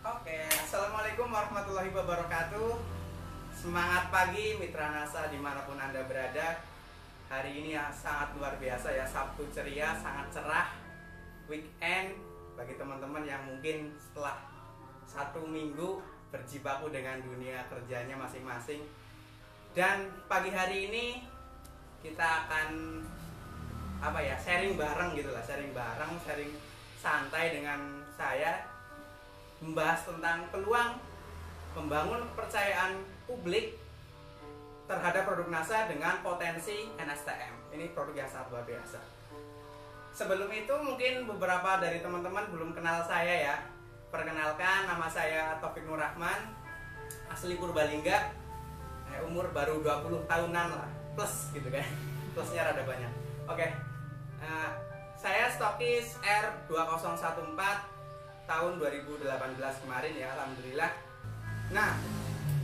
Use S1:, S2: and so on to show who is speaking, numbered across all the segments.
S1: Oke, assalamualaikum warahmatullahi wabarakatuh. Semangat pagi Mitra NASA dimanapun Anda berada. Hari ini ya sangat luar biasa ya, Sabtu ceria, sangat cerah. Weekend bagi teman-teman yang mungkin setelah satu minggu berjibaku dengan dunia kerjanya masing-masing. Dan pagi hari ini kita akan sharing bareng gitu lah, sharing santai dengan saya, membahas tentang peluang membangun kepercayaan publik terhadap produk NASA dengan potensi NSTM. Ini produk yang sangat luar biasa. Sebelum itu mungkin beberapa dari teman-teman belum kenal saya ya. Perkenalkan, nama saya Taufik Nur Rahman, asli Purbalingga. Umur baru 20 tahunan lah, plus gitu kan. Plusnya rada banyak. Oke. Saya stokis R2014 tahun 2018 kemarin ya, alhamdulillah. Nah,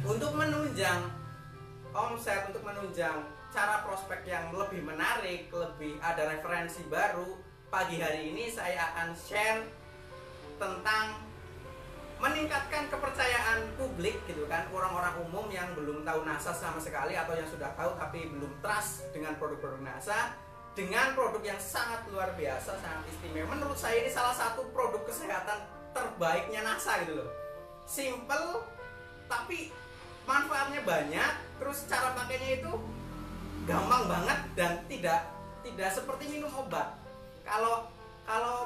S1: untuk menunjang omset, untuk menunjang cara prospek yang lebih menarik, lebih ada referensi baru, pagi hari ini saya akan share tentang meningkatkan kepercayaan publik gitu kan, orang-orang umum yang belum tahu NASA sama sekali atau yang sudah tahu tapi belum trust dengan produk-produk NASA, dengan produk yang sangat luar biasa, sangat istimewa. Menurut saya ini salah satu produk kesehatan terbaiknya NASA gitu loh. Simple tapi manfaatnya banyak, terus cara pakainya itu gampang banget dan tidak seperti minum obat. Kalau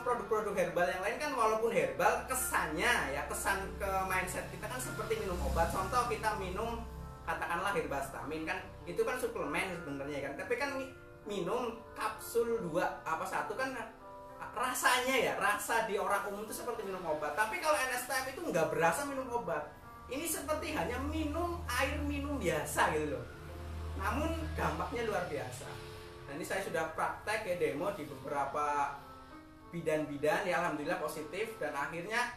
S1: produk-produk herbal yang lain kan walaupun herbal kesannya ya, kesan ke mindset kita kan seperti minum obat. Contoh kita minum katakanlah Herbastamin kan, itu kan suplemen sebenarnya kan. Tapi kan minum kapsul 1 kan rasanya ya, rasa di orang umum itu seperti minum obat. Tapi kalau NSTM itu nggak berasa minum obat. Ini seperti hanya minum air minum biasa gitu loh. Namun dampaknya luar biasa. Dan ini saya sudah praktek ya, demo di beberapa bidan-bidan ya, alhamdulillah positif. Dan akhirnya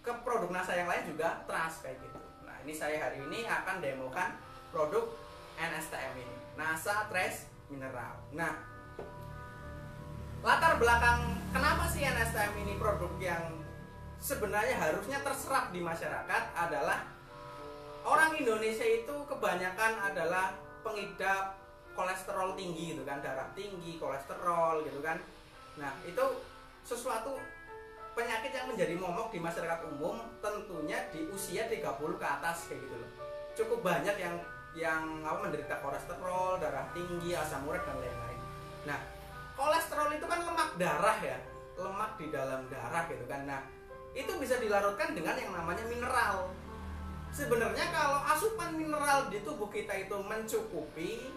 S1: ke produk NASA yang lain juga trust kayak gitu. Nah ini saya hari ini akan demokan produk NSTM ini, NASA Trace Mineral. Nah, latar belakang kenapa sih NSTM ini produk yang sebenarnya harusnya terserap di masyarakat adalah orang Indonesia itu kebanyakan adalah pengidap kolesterol tinggi gitu kan, darah tinggi, kolesterol gitu kan. Nah, itu sesuatu penyakit yang menjadi momok di masyarakat umum, tentunya di usia 30 ke atas kayak gitu loh. Cukup banyak yang menderita kolesterol, darah tinggi, asam urat dan lain-lain. Nah, kolesterol itu kan lemak darah ya, lemak di dalam darah gitu kan. Nah, itu bisa dilarutkan dengan yang namanya mineral. Sebenarnya kalau asupan mineral di tubuh kita itu mencukupi,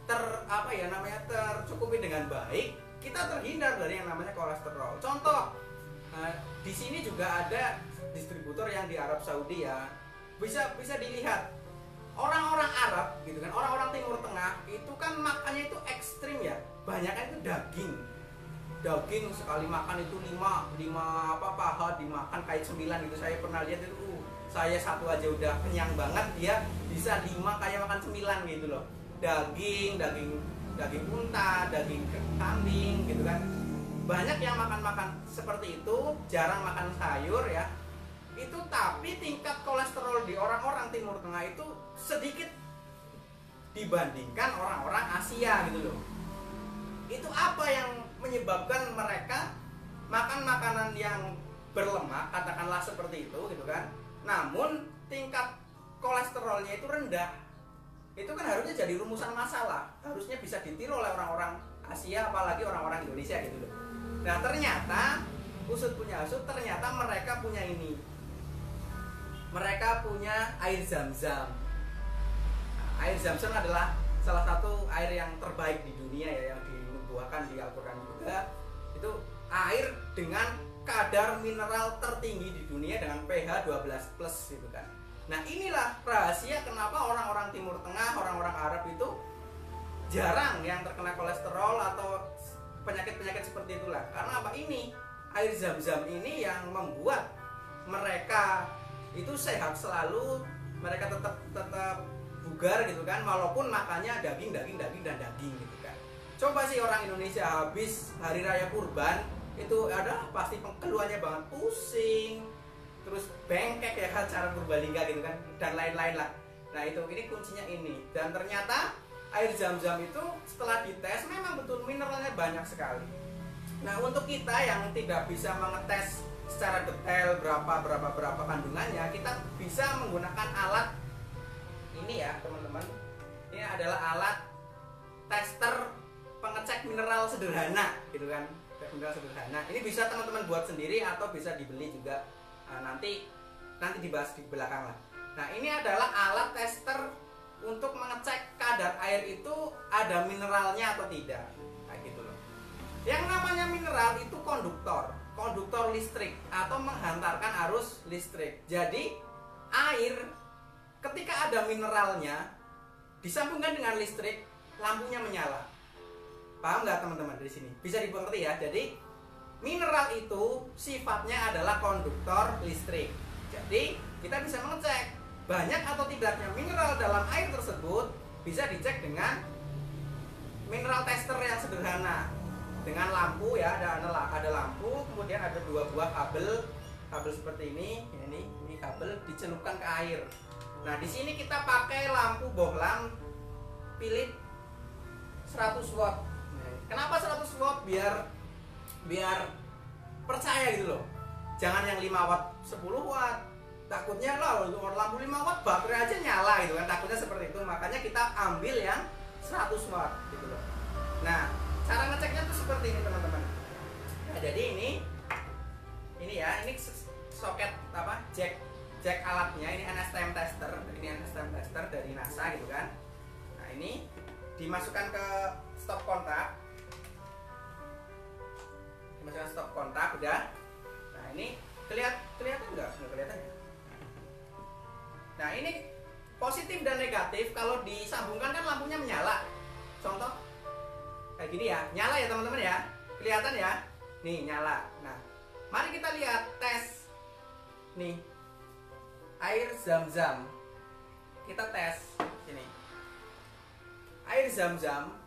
S1: tercukupi dengan baik, kita terhindar dari yang namanya kolesterol. Contoh, di sini juga ada distributor yang di Arab Saudi ya, bisa dilihat. Orang-orang Arab gitu kan, orang-orang Timur Tengah itu kan makannya itu ekstrim ya, banyaknya itu daging sekali makan itu 5 paha dimakan kayak 9 gitu. Saya pernah lihat itu, saya satu aja udah kenyang banget, dia bisa 5 kayak makan 9 gitu loh. Daging unta, daging kambing gitu kan. Banyak yang makan seperti itu, jarang makan sayur ya. Itu tapi tingkat kolesterol di orang-orang Timur Tengah itu sedikit dibandingkan orang-orang Asia gitu loh. Itu apa yang menyebabkan mereka makan makanan yang berlemak, katakanlah seperti itu gitu kan, namun tingkat kolesterolnya itu rendah. Itu kan harusnya jadi rumusan masalah, harusnya bisa ditiru oleh orang-orang Asia, apalagi orang-orang Indonesia gitu loh. Nah ternyata usut punya usut, ternyata mereka punya ini, mereka punya air Zam-Zam. Nah, air Zam-Zam adalah salah satu air yang terbaik di dunia ya, yang dinubuahkan di Al-Quran juga. Itu air dengan kadar mineral tertinggi di dunia dengan pH 12+ gitu kan. Nah inilah rahasia kenapa orang-orang Timur Tengah, orang-orang Arab itu jarang yang terkena kolesterol atau penyakit-penyakit seperti itulah. Karena apa? Ini air Zam-Zam ini yang membuat mereka itu sehat selalu, mereka tetap bugar gitu kan, walaupun makannya daging gitu kan. Coba sih orang Indonesia habis hari raya kurban itu ada pasti keluhannya banget, pusing, terus bengkek ya kan, cara Purbalingga gitu kan, dan lain-lain lah. Nah itu, ini kuncinya ini. Dan ternyata air Zam-Zam itu setelah dites memang betul mineralnya banyak sekali. Nah untuk kita yang tidak bisa mengetes secara detail berapa kandungannya, kita bisa menggunakan alat ini ya teman-teman. Ini adalah alat tester pengecek mineral sederhana gitu kan, mineral sederhana. Ini bisa teman-teman buat sendiri atau bisa dibeli juga. Nah, nanti dibahas di belakang lah. Nah ini adalah alat tester untuk mengecek kadar air itu ada mineralnya atau tidak, kayak gitu loh. Yang namanya mineral itu konduktor listrik atau menghantarkan arus listrik. Jadi air ketika ada mineralnya disambungkan dengan listrik, lampunya menyala. Paham nggak teman-teman dari sini? Bisa dimengerti ya. Jadi mineral itu sifatnya adalah konduktor listrik. Jadi kita bisa mengecek banyak atau tidaknya mineral dalam air tersebut, bisa dicek dengan mineral tester yang sederhana, dengan lampu ya, ada lampu, kemudian ada 2 buah kabel seperti ini kabel dicelupkan ke air. Nah di sini kita pakai lampu bohlam Philips 100 watt. Kenapa 100 watt? Biar percaya gitu loh. Jangan yang 5 watt, 10 watt. Takutnya lah lampu 5 watt baterai aja nyala gitu kan, takutnya seperti itu. Makanya kita ambil yang 100 watt gitu loh. Nah cara ngeceknya tuh seperti ini teman-teman. Nah jadi ini ya, ini soket apa, jack alatnya, ini NSTM tester dari NASA gitu kan. Nah ini dimasukkan ke stop kontak, udah. Nah ini kelihatan nggak kelihatan ya? Nah ini positif dan negatif. Kalau disambungkan kan lampunya menyala. Contoh kayak gini ya, nyala ya teman-teman ya, kelihatan ya, nih nyala. Nah mari kita lihat tes nih air Zam-Zam. Kita tes ini. Air Zam-Zam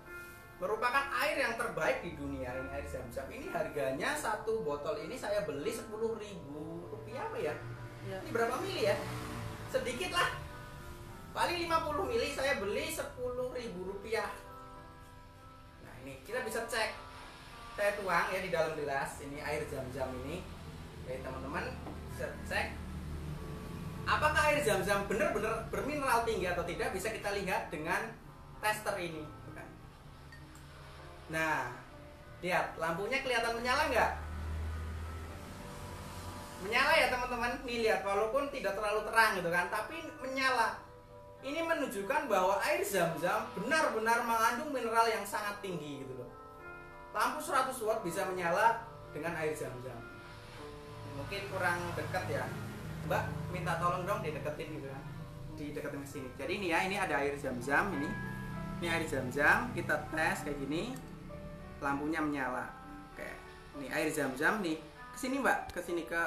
S1: merupakan air yang terbaik di dunia. Ini air Zam-Zam. Ini harganya satu botol ini saya beli 10.000 rupiah apa ya? Ini berapa mili ya? Sedikit lah, paling 50 mili saya beli 10.000 rupiah. Nah ini kita bisa cek, saya tuang ya di dalam gelas ini air Zam-Zam ini. Oke teman-teman, bisa cek apakah air Zam-Zam benar-benar bermineral tinggi atau tidak, bisa kita lihat dengan tester ini. Nah lihat lampunya kelihatan menyala nggak? Menyala ya teman-teman, nih lihat, walaupun tidak terlalu terang gitu kan, tapi menyala. Ini menunjukkan bahwa air Zam-Zam benar-benar mengandung mineral yang sangat tinggi gitu loh. Lampu 100 watt bisa menyala dengan air Zam-Zam. Mungkin kurang dekat ya, Mbak minta tolong dong dideketin gitu kan, dideketin ke sini. Jadi ini ya, ini ada air Zam-Zam ini air Zam-Zam, kita tes kayak gini, lampunya menyala. Oke, ini air Zam-Zam nih, kesini Mbak, kesini ke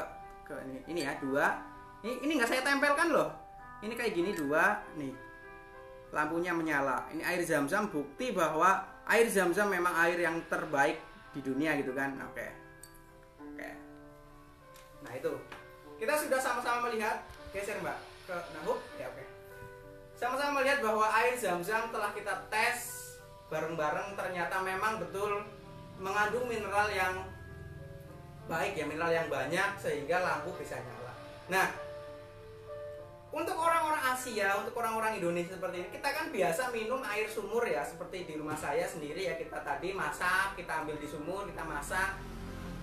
S1: ini ya, 2. Ini nggak saya tempelkan loh. Ini kayak gini 2 nih. Lampunya menyala. Ini air Zam-Zam, bukti bahwa air Zam-Zam memang air yang terbaik di dunia gitu kan. Oke. Nah, itu. Kita sudah sama-sama melihat, geser Mbak ke Nahuk. Ya, oke. Sama-sama melihat bahwa air Zam-Zam telah kita tes bareng-bareng, ternyata memang betul mengandung mineral yang baik ya, mineral yang banyak sehingga lampu bisa nyala. Nah untuk orang-orang Asia, untuk orang-orang Indonesia seperti ini, kita kan biasa minum air sumur ya, seperti di rumah saya sendiri ya, kita tadi masak, kita ambil di sumur, kita masak.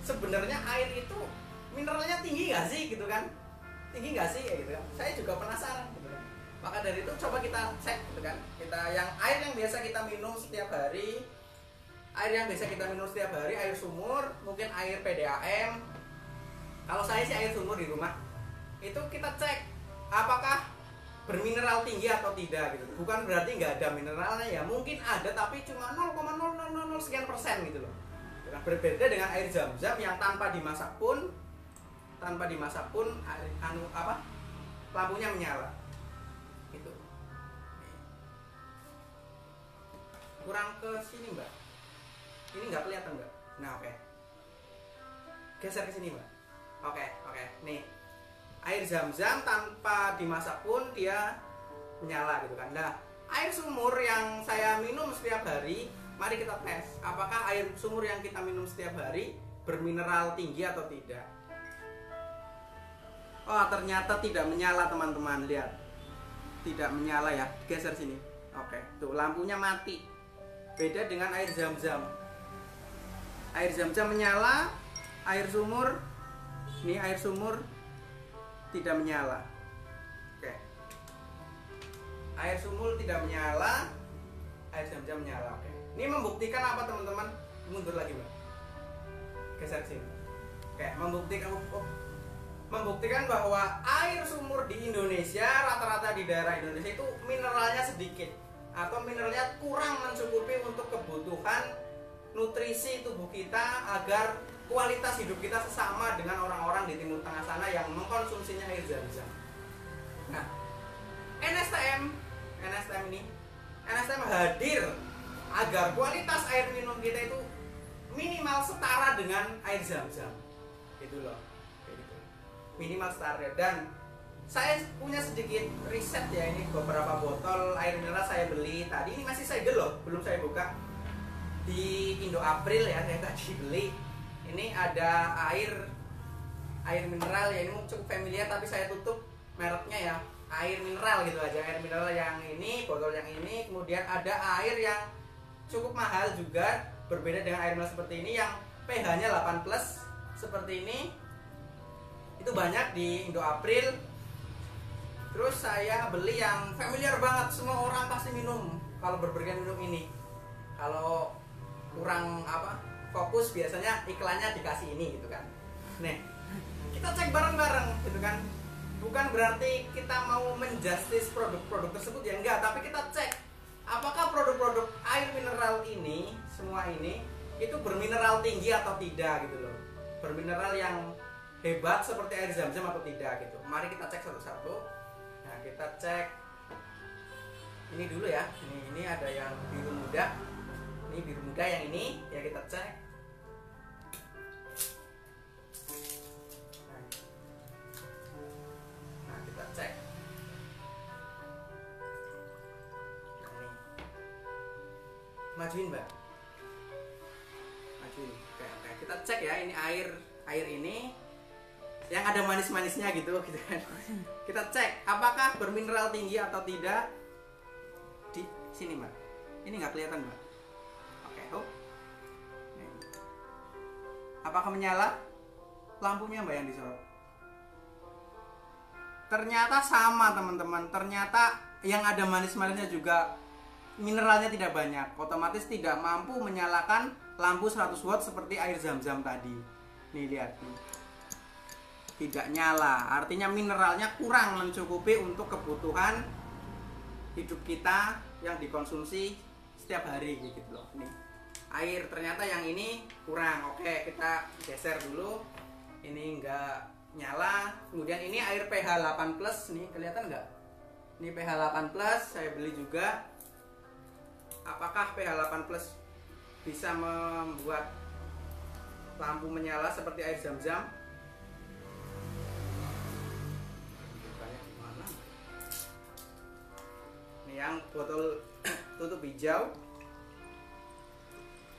S1: Sebenarnya air itu mineralnya tinggi nggak sih gitu kan, tinggi nggak sih ya gitu kan, saya juga penasaran gitu kan. Maka dari itu coba kita cek gitu kan, kita air yang biasa kita minum setiap hari, air sumur, mungkin air PDAM. Kalau saya sih air sumur di rumah, itu kita cek apakah bermineral tinggi atau tidak gitu. Bukan berarti nggak ada mineralnya ya, mungkin ada tapi cuma 0,0000 sekian persen gitu loh. Berbeda dengan air Zam-Zam yang tanpa dimasak pun lampunya menyala. Itu. Kurang ke sini Mbak. Ini nggak kelihatan Mbak. Nah oke. Geser ke sini Mbak. Oke. Nih. air zam-zam tanpa dimasak pun dia menyala gitu kan. Nah, air sumur yang saya minum setiap hari, mari kita tes apakah air sumur yang kita minum setiap hari bermineral tinggi atau tidak. Oh, ternyata tidak menyala teman-teman, lihat. Tidak menyala ya, geser sini. Oke, tuh lampunya mati. Beda dengan air zam-zam. Air zam-zam menyala, air sumur, ini air sumur tidak menyala. Oke. Air sumur tidak menyala, air zam-zam menyala. Oke. Ini membuktikan apa teman-teman? Mundur lagi, Mbak. Geser sini. Oke, membuktikan bahwa air sumur di Indonesia, rata-rata di daerah Indonesia itu mineralnya sedikit atau mineralnya kurang mencukupi untuk kebutuhan nutrisi tubuh kita agar kualitas hidup kita sesama dengan orang-orang di Timur Tengah sana yang mengkonsumsinya air zam-zam. Nah, NSTM hadir agar kualitas air minum kita itu minimal setara dengan air zam-zam. Gitu loh. Minimal setara. Dan saya punya sedikit riset ya, ini beberapa botol air mineral saya beli tadi, ini masih segel loh, belum saya buka, di Indo April ya, saya tadi beli. Ini ada air mineral ya, ini cukup familiar tapi saya tutup mereknya ya, air mineral gitu aja. Air mineral yang ini, botol yang ini. Kemudian ada air yang cukup mahal juga, berbeda dengan air mineral seperti ini yang pH-nya 8+ seperti ini. Itu banyak di Indo April. Terus saya beli yang familiar banget, semua orang pasti minum kalau berpergian minum ini. Kalau kurang fokus biasanya iklannya dikasih ini gitu kan. Nih, kita cek bareng-bareng gitu kan. Bukan berarti kita mau menjustis produk-produk tersebut ya, enggak, tapi kita cek apakah produk-produk air mineral ini, semua ini itu bermineral tinggi atau tidak gitu loh. Bermineral yang hebat seperti air zam-zam atau tidak gitu. Mari kita cek satu-satu. Nah, kita cek ini dulu ya. Ini ada yang biru muda. Ini biru muda yang ini ya, kita cek. Nah, kita cek. Nah, ini. Majuin, Mbak. Majuin. Oke, kita cek ya, ini air ini yang ada manis-manisnya gitu kan. Kita cek apakah bermineral tinggi atau tidak. Di sini, Mbak. Ini nggak kelihatan, Mbak. Oke, nih. Apakah menyala? Lampunya, Mbak, yang disorot. Ternyata sama, teman-teman. Ternyata yang ada manis-manisnya juga mineralnya tidak banyak. Otomatis tidak mampu menyalakan lampu 100 watt seperti air zam-zam tadi. Nih, lihat nih. Tidak nyala, artinya mineralnya kurang mencukupi untuk kebutuhan hidup kita yang dikonsumsi setiap hari gitu loh. Nih, air ternyata yang ini kurang. Oke, kita geser dulu. Ini enggak nyala. Kemudian ini air pH 8+, nih kelihatan enggak? Ini pH 8+, saya beli juga. Apakah pH 8+ bisa membuat lampu menyala seperti air zam-zam? Yang botol tutup hijau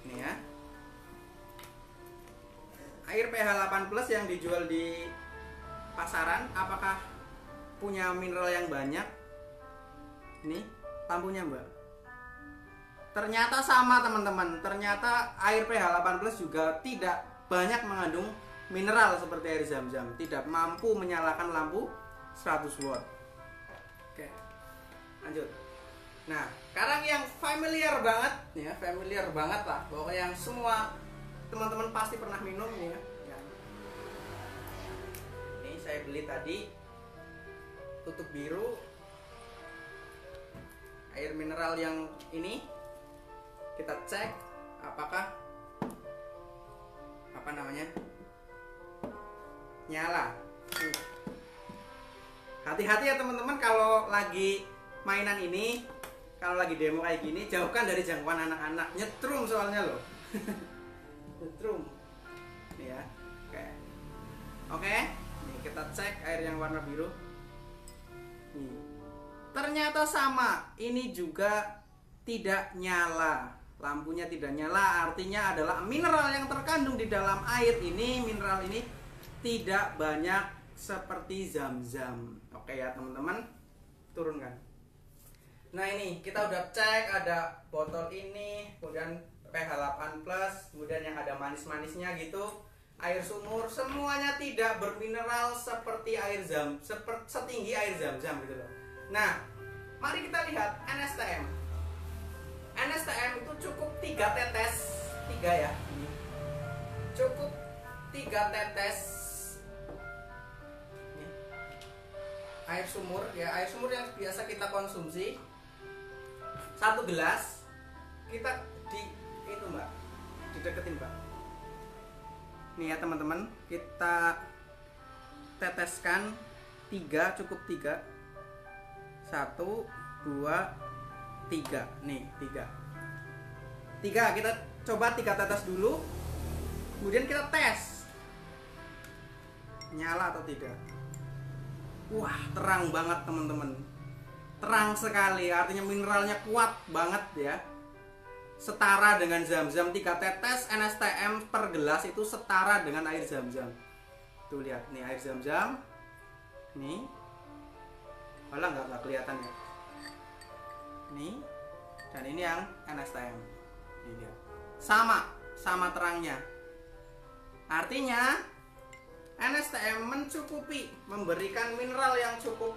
S1: ini ya, air pH 8+ yang dijual di pasaran apakah punya mineral yang banyak? Ini lampunya, Mbak. Ternyata sama, teman-teman. Ternyata air pH 8+ juga tidak banyak mengandung mineral seperti air zam-zam, tidak mampu menyalakan lampu 100 watt. Oke, lanjut. Nah, sekarang yang familiar banget ya, familiar banget lah, pokoknya yang semua teman-teman pasti pernah minum ya. Ini saya beli tadi, tutup biru, air mineral yang ini kita cek apakah nyala. Hati-hati ya teman-teman kalau lagi mainan ini. Kalau lagi demo kayak gini, jauhkan dari jangkauan anak-anak. Nyetrum soalnya loh. Nyetrum. Nih ya. Oke. Nih kita kita cek air yang warna biru. Nih. Ternyata sama, ini juga tidak nyala. Lampunya tidak nyala, artinya adalah mineral yang terkandung di dalam air ini, mineral ini tidak banyak seperti zam-zam. Oke ya teman-teman, turunkan. Nah ini kita udah cek, ada botol ini, kemudian pH 8+, kemudian yang ada manis-manisnya gitu. Air sumur semuanya tidak bermineral seperti air setinggi air zam-zam gitu loh. Nah, mari kita lihat NSTM. NSTM itu cukup 3 tetes, 3 ya. Cukup 3 tetes air sumur ya, air sumur yang biasa kita konsumsi. 1 gelas kita itu Mbak, dideketin Mbak. Nih ya teman-teman, kita teteskan 3, cukup 3. 1, 2, 3. Nih 3 kita coba 3 tetes dulu, kemudian kita tes nyala atau tidak. Wah, terang banget teman-teman, terang sekali, artinya mineralnya kuat banget ya. Setara dengan zam-zam. 3 tetes NSTM per gelas itu setara dengan air zam-zam. Tuh lihat, nih air zam-zam. Nih, malah nggak kelihatan ya. Nih, dan ini yang NSTM. Ini dia. Sama terangnya. Artinya NSTM mencukupi, memberikan mineral yang cukup.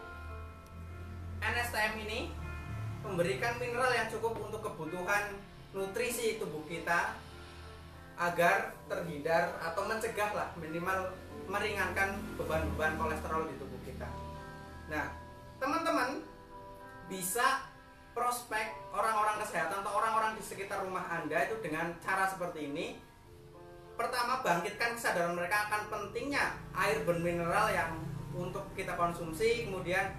S1: NSTM ini memberikan mineral yang cukup untuk kebutuhan nutrisi tubuh kita, agar terhindar atau mencegah lah, minimal meringankan beban-beban kolesterol di tubuh kita. Nah, teman-teman bisa prospek orang-orang kesehatan atau orang-orang di sekitar rumah Anda itu dengan cara seperti ini. Pertama, bangkitkan kesadaran mereka akan pentingnya air bermineral yang untuk kita konsumsi, kemudian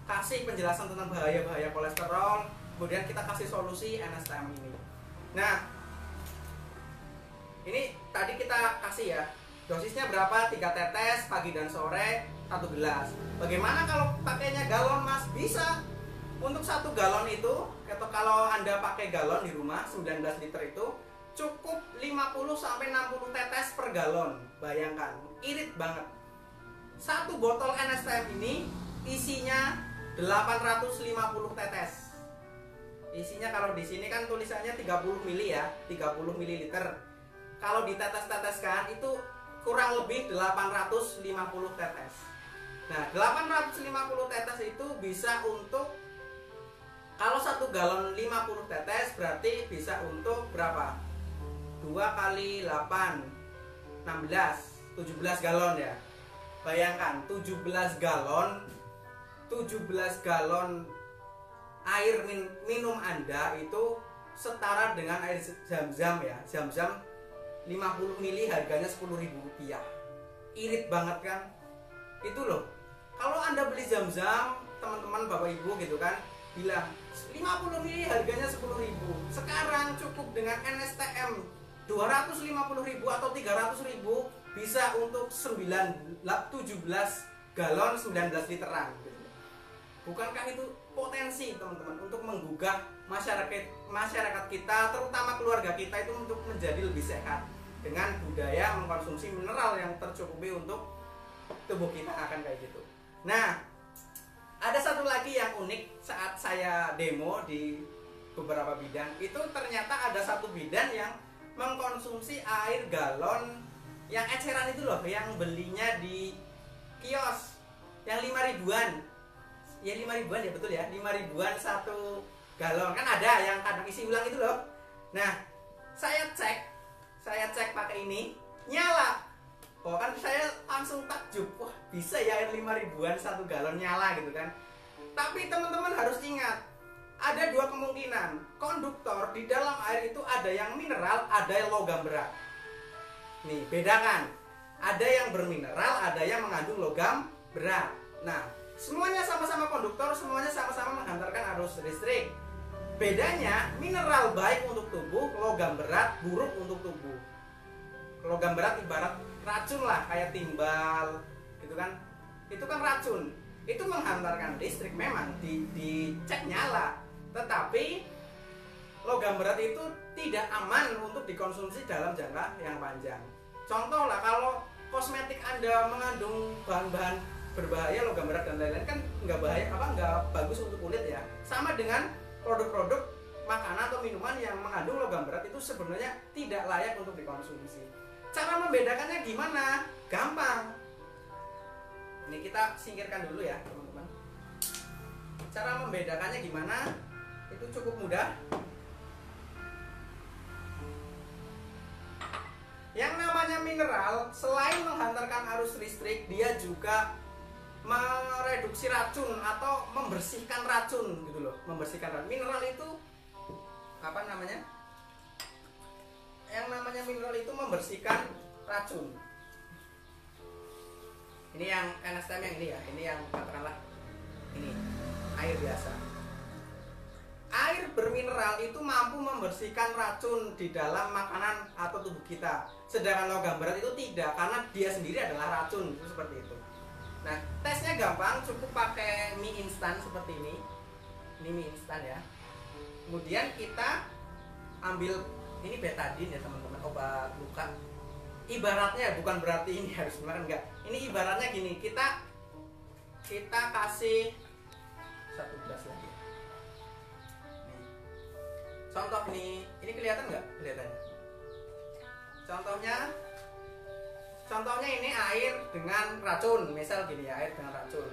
S1: kasih penjelasan tentang bahaya-bahaya kolesterol, kemudian kita kasih solusi NSTM ini. Nah, ini tadi kita kasih ya, dosisnya berapa? 3 tetes pagi dan sore, 1 gelas. Bagaimana kalau pakainya galon Mas? Bisa. Untuk 1 galon itu, atau kalau Anda pakai galon di rumah 19 liter itu cukup 50-60 tetes per galon. Bayangkan, irit banget. 1 botol NSTM ini isinya 850 tetes. Isinya kalau di sini kan tulisannya 30 mili ya, 30 ml. Kalau ditetes-teteskan itu kurang lebih 850 tetes. Nah, 850 tetes itu bisa untuk, kalau 1 galon 50 tetes berarti bisa untuk berapa? 2 kali 8, 16, 17 galon ya. Bayangkan 17 galon air minum Anda itu setara dengan air zam-zam ya. Zam-zam 50 mili harganya Rp10.000. Irit banget kan? Itu loh. Kalau Anda beli zam-zam, teman-teman Bapak Ibu gitu kan, bilang 50 mili harganya Rp10.000. Sekarang cukup dengan NSTM 250.000 atau 300.000 bisa untuk 17 galon 19 literan gitu. Bukankah itu potensi teman-teman untuk menggugah masyarakat kita, terutama keluarga kita itu untuk menjadi lebih sehat dengan budaya mengkonsumsi mineral yang tercukupi untuk tubuh kita, akan kayak gitu. Nah, ada satu lagi yang unik saat saya demo di beberapa bidan, itu ternyata ada satu bidan yang mengkonsumsi air galon yang eceran itu loh, yang belinya di kios yang 5 ribuan. Ya 5 ribuan ya, betul ya, 5 ribuan 1 galon. Kan ada yang kadang isi ulang itu loh. Nah, saya cek pakai ini, nyala. Oh kan saya langsung takjub, wah bisa ya air 5 ribuan 1 galon nyala gitu kan. Tapi teman-teman harus ingat, ada 2 kemungkinan. Konduktor di dalam air itu ada yang mineral, ada yang logam berat. Nih, bedakan. Ada yang bermineral, ada yang mengandung logam berat. Nah, semuanya sama-sama konduktor, semuanya sama-sama menghantarkan arus listrik. Bedanya, mineral baik untuk tubuh, logam berat buruk untuk tubuh. Logam berat ibarat racun lah, kayak timbal gitu kan. itu kan racun, itu menghantarkan listrik memang dicek nyala, tetapi logam berat itu tidak aman untuk dikonsumsi dalam jangka yang panjang. Contoh lah, kalau kosmetik Anda mengandung bahan-bahan berbahaya, logam berat dan lain-lain, kan nggak bahaya, nggak bagus untuk kulit ya. Sama dengan produk-produk makanan atau minuman yang mengandung logam berat itu sebenarnya tidak layak untuk dikonsumsi. Cara membedakannya gimana? Gampang. Ini kita singkirkan dulu ya teman-teman. Cara membedakannya gimana? Itu cukup mudah. Yang namanya mineral, selain menghantarkan arus listrik, dia juga mereduksi racun atau membersihkan racun gitu loh. Membersihkan racun. Mineral itu apa namanya? Yang namanya mineral itu membersihkan racun. Ini yang NSTM yang ini ya, ini yang katakanlah ini air biasa. Air bermineral itu mampu membersihkan racun di dalam makanan atau tubuh kita. Sedangkan logam berat itu tidak, karena dia sendiri adalah racun, itu seperti itu. Nah, tesnya gampang, cukup pakai mie instan seperti ini. Ini mie instan ya. Kemudian kita ambil ini betadine ya teman-teman, obat luka. Ibaratnya bukan berarti ini harus dimakan, enggak. Ini ibaratnya gini, kita kasih satu gelas lagi. Nih. Contoh ini kelihatan nggak? Kelihatannya. Contohnya ini air dengan racun, misal gini ya, air dengan racun.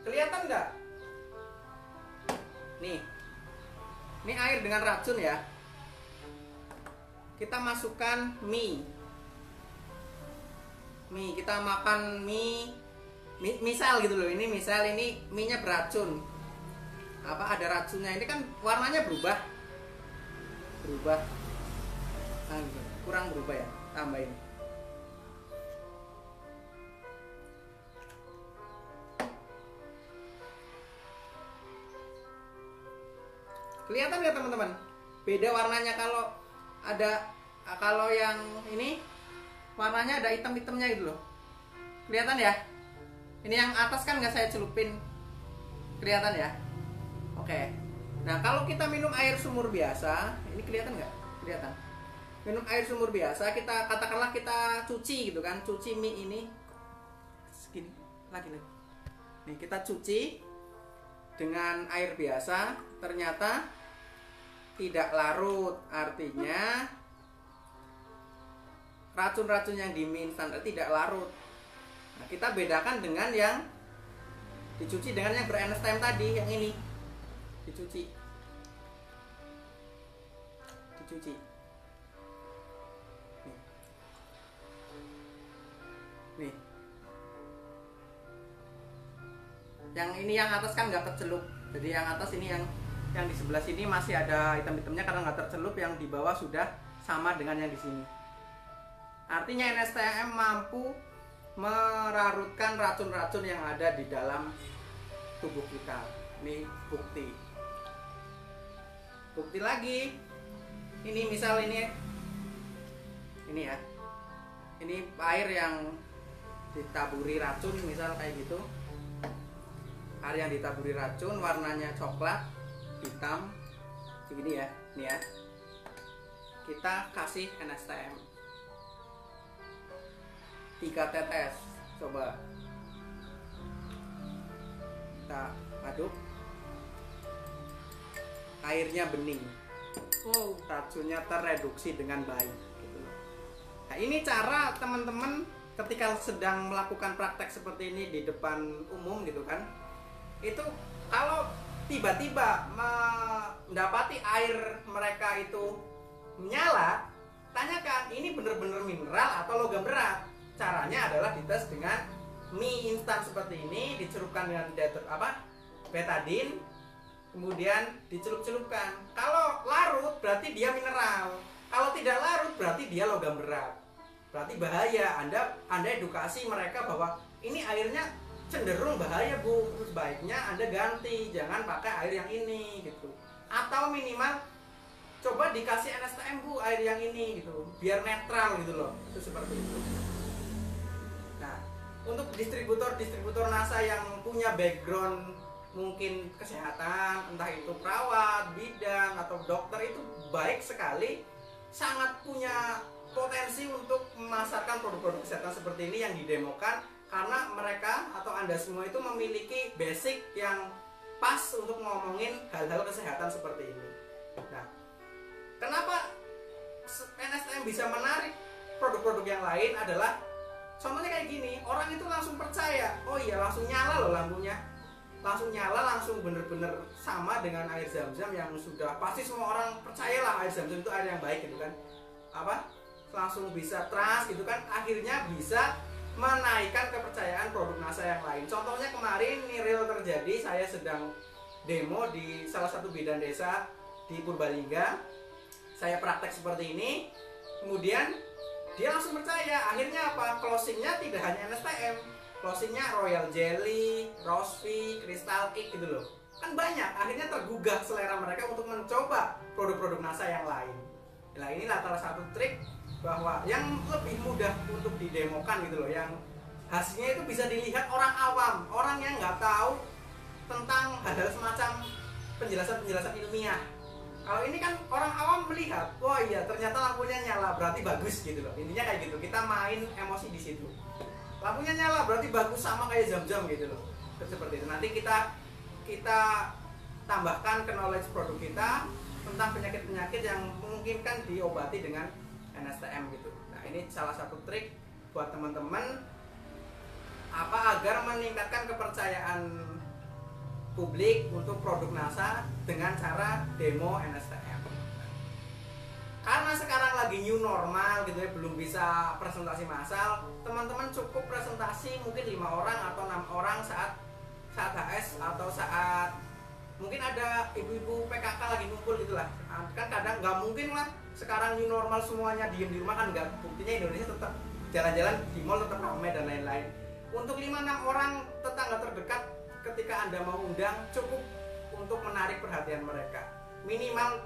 S1: Kelihatan nggak? Ini air dengan racun ya. Kita masukkan mie, kita makan mie, misal gitu loh, ini misal ini mie-nya beracun, ada racunnya, ini kan warnanya berubah, kurang berubah ya, tambahin. Kelihatan nggak teman-teman? Beda warnanya. Kalau yang ini warnanya ada hitam-hitamnya gitu loh. Kelihatan ya? Ini yang atas kan nggak saya celupin. Kelihatan ya? Oke. Nah, kalau kita minum air sumur biasa, ini kelihatan nggak? Kelihatan. Minum air sumur biasa, katakanlah kita cuci gitu kan, cuci mie ini segini lagi. Nih, kita cuci dengan air biasa, ternyata tidak larut, artinya racun-racun yang di mie instan tidak larut. Nah, kita bedakan dengan yang dicuci dengan yang ber-NSTM tadi, yang ini dicuci. Nih. Yang ini yang atas kan nggak tercelup, jadi yang atas ini yang di sebelah sini masih ada hitam-hitamnya karena nggak tercelup, yang di bawah sudah sama dengan yang di sini. Artinya NSTM mampu merarutkan racun-racun yang ada di dalam tubuh kita. Ini bukti. Bukti lagi. Ini misal ini ya. Ini air yang ditaburi racun, misal kayak gitu. Air yang ditaburi racun, warnanya coklat, hitam, begini ya, nih ya. Kita kasih NSTM 3 tetes, coba kita aduk, airnya bening, racunnya tereduksi dengan baik gitu. Nah, ini cara teman-teman ketika sedang melakukan praktek seperti ini di depan umum gitu kan, itu kalau tiba-tiba mendapati air mereka itu menyala, tanyakan ini benar-benar mineral atau logam berat. Caranya adalah dites dengan mie instan seperti ini, dicelupkan dengan betadine, kemudian dicelup-celupkan. Kalau larut berarti dia mineral, kalau tidak larut berarti dia logam berat. Berarti bahaya. Anda edukasi mereka bahwa ini airnya cenderung bahaya Bu, sebaiknya Anda ganti, jangan pakai air yang ini gitu. Atau minimal coba dikasih NSTM Bu, air yang ini gitu, biar netral gitu loh. Itu seperti itu. Nah, untuk distributor NASA yang punya background mungkin kesehatan, entah itu perawat, bidan atau dokter, itu baik sekali, sangat punya potensi untuk memasarkan produk-produk kesehatan seperti ini yang didemokan, karena mereka atau Anda semua itu memiliki basic yang pas untuk ngomongin hal-hal kesehatan seperti ini. Nah, kenapa NSTM bisa menarik produk-produk yang lain adalah contohnya kayak gini, orang itu langsung percaya, oh iya langsung nyala loh lampunya, langsung nyala, langsung bener-bener sama dengan air zam-zam yang sudah pasti semua orang percayalah air zam-zam itu air yang baik gitu kan, langsung bisa trust gitu kan, akhirnya bisa menaikkan kepercayaan produk NASA yang lain. Contohnya kemarin ini real terjadi, saya sedang demo di salah satu bidan desa di Purbalingga, saya praktek seperti ini, kemudian dia langsung percaya. Akhirnya apa? Closingnya tidak hanya NSTM, closingnya Royal Jelly, Rosvi, Crystal Cake gitu loh, kan banyak. Akhirnya tergugah selera mereka untuk mencoba produk-produk NASA yang lain. Nah, inilah salah satu trik bahwa yang lebih mudah untuk didemokan gitu loh, yang hasilnya itu bisa dilihat orang awam, orang yang nggak tahu tentang hal-hal semacam penjelasan-penjelasan ilmiah. Kalau ini kan orang awam melihat, wah iya ternyata lampunya nyala, berarti bagus gitu loh. Intinya kayak gitu, kita main emosi di situ. Lampunya nyala berarti bagus, sama kayak jam-jam gitu loh. Seperti itu. Nanti kita tambahkan ke knowledge produk kita tentang penyakit-penyakit yang memungkinkan diobati dengan NSTM gitu. Nah, ini salah satu trik buat teman-teman agar meningkatkan kepercayaan publik untuk produk NASA dengan cara demo NSTM. Karena sekarang lagi new normal gitu ya, belum bisa presentasi massal, teman-teman cukup presentasi mungkin 5 orang atau 6 orang saat HS atau saat mungkin ada ibu-ibu PKK lagi ngumpul gitulah. Kan kadang nggak mungkin lah sekarang new normal semuanya diem di rumah, kan nggak, buktinya Indonesia tetap jalan-jalan di mall tetap ramai dan lain-lain. Untuk 5-6 orang tetangga terdekat ketika Anda mau undang, cukup untuk menarik perhatian mereka. Minimal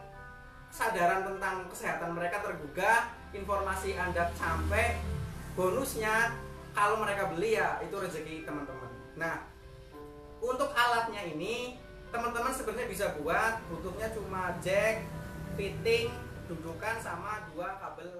S1: kesadaran tentang kesehatan mereka tergugah, informasi Anda sampai, bonusnya kalau mereka beli ya itu rezeki teman-teman. Nah, untuk alatnya ini teman-teman sebenarnya bisa buat, butuhnya cuma jack, fitting, dudukan sama 2 kabel